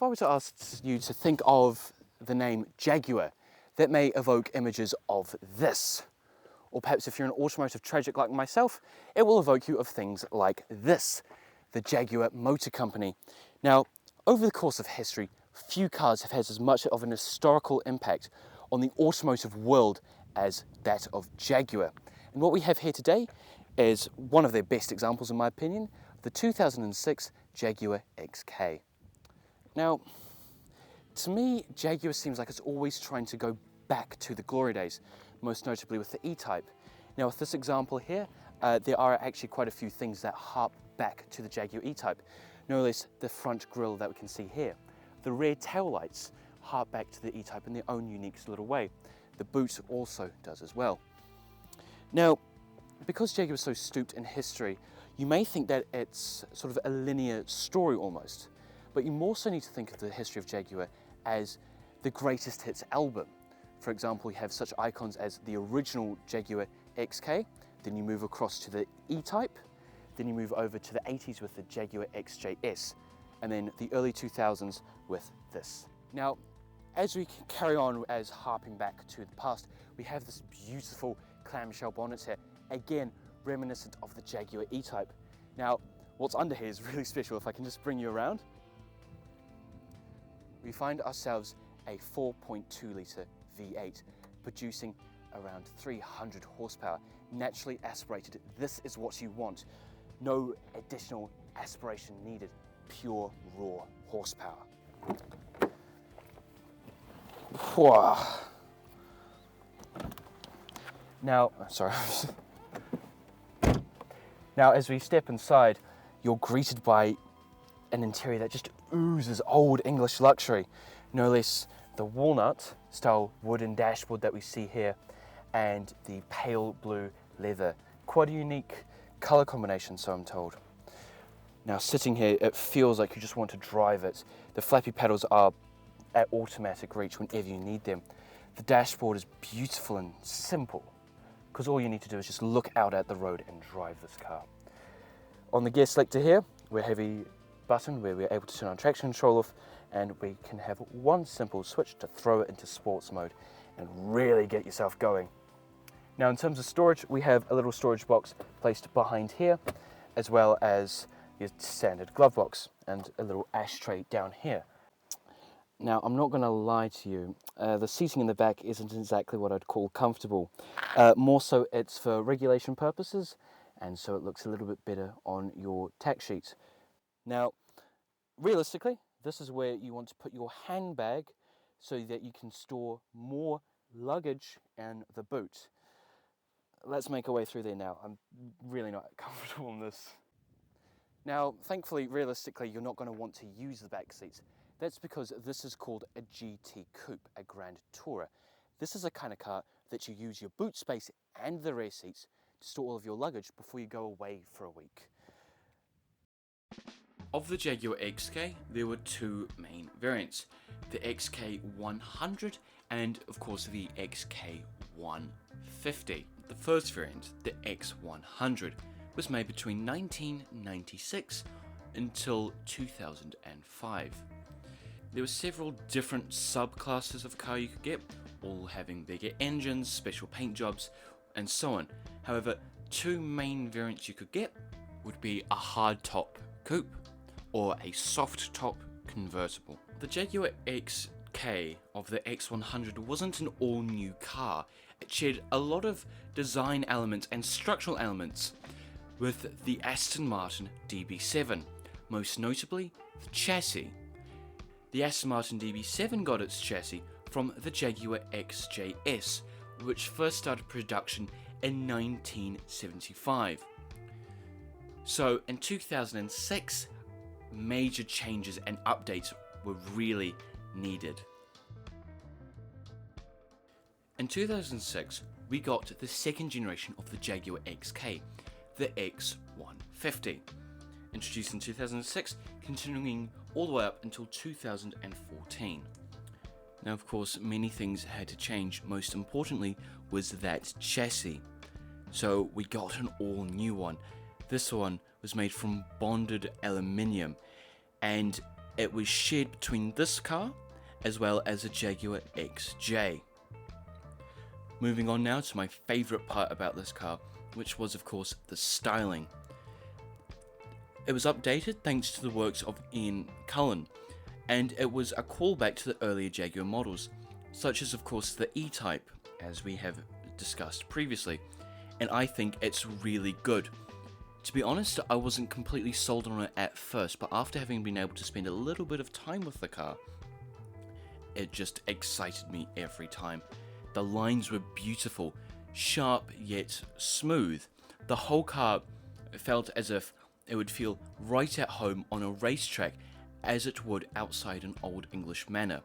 if I were to ask you to think of the name Jaguar, that may evoke images of this. Or perhaps if you're an automotive tragic like myself, it will evoke you of things like this, the Jaguar Motor Company. Now, over the course of history, few cars have had as much of an historical impact on the automotive world as that of Jaguar. And what we have here today is one of their best examples, in my opinion, the 2006 Jaguar XK. Now, to me, Jaguar seems like it's always trying to go back to the glory days, most notably with the E-Type. Now, with this example here, there are actually quite a few things that harp back to the Jaguar E-Type. No less the front grille that we can see here. The rear taillights harp back to the E-Type in their own unique little way. The boot also does as well. Now, because Jaguar is so stooped in history, you may think that it's sort of a linear story almost, but you more so need to think of the history of Jaguar as the greatest hits album. For example, you have such icons as the original Jaguar XK, then you move across to the E-Type, then you move over to the 80s with the Jaguar XJS, and then the early 2000s with this. Now, as we carry on as harping back to the past, we have this beautiful clamshell bonnet here, again reminiscent of the Jaguar E-Type. Now, what's under here is really special. If I can just bring you around, we find ourselves a 4.2 litre V8 producing around 300 horsepower, naturally aspirated. This is what you want. No additional aspiration needed, pure raw horsepower. Now, sorry. Now, as we step inside, you're greeted by an interior that just oozes old English luxury. No less the walnut style wooden dashboard that we see here and the pale blue leather. Quite a unique color combination, so I'm told. Now, sitting here, it feels like you just want to drive it. The flappy pedals are at automatic reach whenever you need them. The dashboard is beautiful and simple, because all you need to do is just look out at the road and drive this car. On the gear selector here, we have a button where we're able to turn our traction control off, and we can have one simple switch to throw it into sports mode and really get yourself going. Now, in terms of storage, we have a little storage box placed behind here, as well as your standard glove box and a little ashtray down here. Now, I'm not going to lie to you, the seating in the back isn't exactly what I'd call comfortable. More so it's for regulation purposes, and so it looks a little bit better on your tack sheet. Now, realistically, this is where you want to put your handbag so that you can store more luggage in the boot. Let's make our way through there now. I'm really not comfortable in this. Now, thankfully, realistically, you're not going to want to use the back seats. That's because this is called a GT Coupe, a Grand Tourer. This is a kind of car that you use your boot space and the rear seats to store all of your luggage before you go away for a week. Of the Jaguar XK, there were two main variants, the XK100 and of course the XK150. The first variant, the X100, was made between 1996 until 2005. There were several different subclasses of car you could get, all having bigger engines, special paint jobs, and so on. However, two main variants you could get would be a hardtop coupe or a soft top convertible. The Jaguar XK of the X100 wasn't an all-new car. It shared a lot of design elements and structural elements with the Aston Martin DB7, most notably the chassis. The Aston Martin DB7 got its chassis from the Jaguar XJS, which first started production in 1975. So in 2006, major changes and updates were really needed. In 2006, we got the second generation of the Jaguar XK, the X150, introduced in 2006, continuing all the way up until 2014. Now, of course, many things had to change. Most importantly was that chassis. So we got an all new one. This one was made from bonded aluminium, and It was shared between this car as well as a Jaguar XJ. Moving on now to my favourite part about this car, which was of course the styling. It was updated thanks to the works of Ian Callum, and it was a callback to the earlier Jaguar models, such as of course the E-Type, as we have discussed previously, and I think it's really good. To be honest, I wasn't completely sold on it at first, but after having been able to spend a little bit of time with the car, it just excited me every time. The lines were beautiful, sharp yet smooth. The whole car felt as if it would feel right at home on a racetrack as it would outside an Old English manor.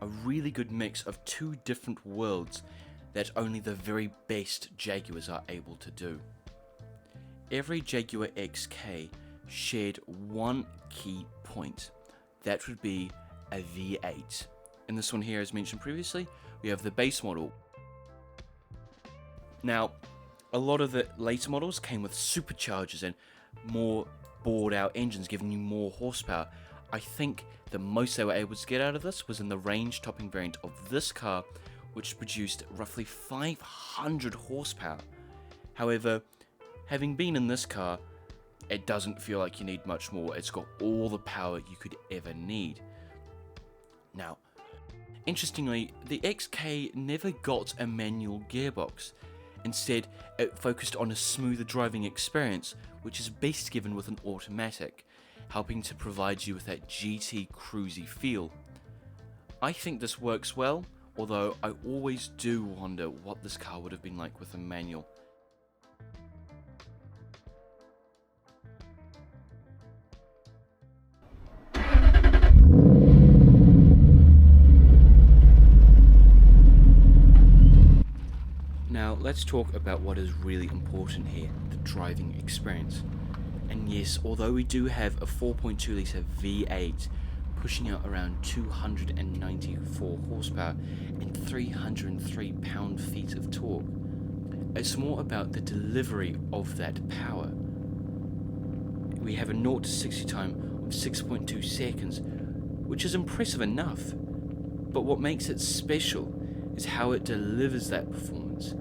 A really good mix of two different worlds that only the very best Jaguars are able to do. Every Jaguar XK shared one key point. That would be a V8. In this one here, as mentioned previously, we have the base model. Now, a lot of the later models came with superchargers and more bored out engines, giving you more horsepower. I think the most they were able to get out of this was in the range topping variant of this car, which produced roughly 500 horsepower. However, having been in this car, it doesn't feel like you need much more. It's got all the power you could ever need. Now, interestingly, the XK never got a manual gearbox. Instead, it focused on a smoother driving experience, which is best given with an automatic, helping to provide you with that GT cruisy feel. I think this works well, although I always do wonder what this car would have been like with a manual. Now let's talk about what is really important here, the driving experience. And yes, although we do have a 4.2 litre V8 pushing out around 294 horsepower and 303 pound-feet of torque, it's more about the delivery of that power. We have a 0 to 60 time of 6.2 seconds, which is impressive enough, but what makes it special is how it delivers that performance.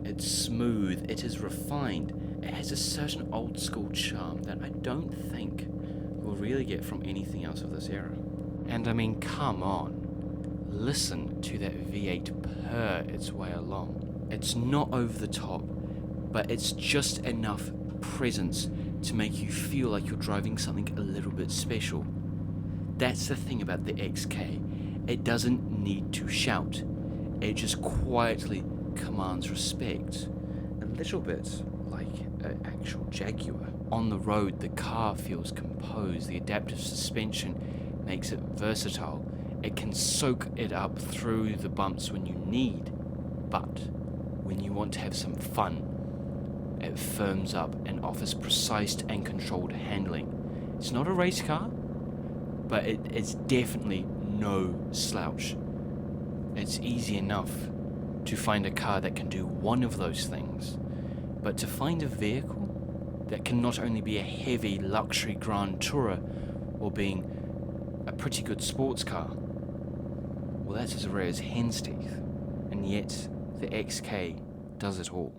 It's smooth, it is refined, it has a certain old school charm that I don't think we'll really get from anything else of this era. And I mean, come on, listen to that V8 purr its way along. It's not over the top, but it's just enough presence to make you feel like you're driving something a little bit special. That's the thing about the XK, it doesn't need to shout, it just quietly commands respect, a little bit like an actual Jaguar. On the road, the car feels composed, the adaptive suspension makes it versatile, it can soak it up through the bumps when you need, but when you want to have some fun, it firms up and offers precise and controlled handling. It's not a race car, but it's definitely no slouch. It's easy enough to find a car that can do one of those things, but to find a vehicle that can not only be a heavy luxury grand tourer or being a pretty good sports car, well, that's as rare as hen's teeth, and yet the XK does it all.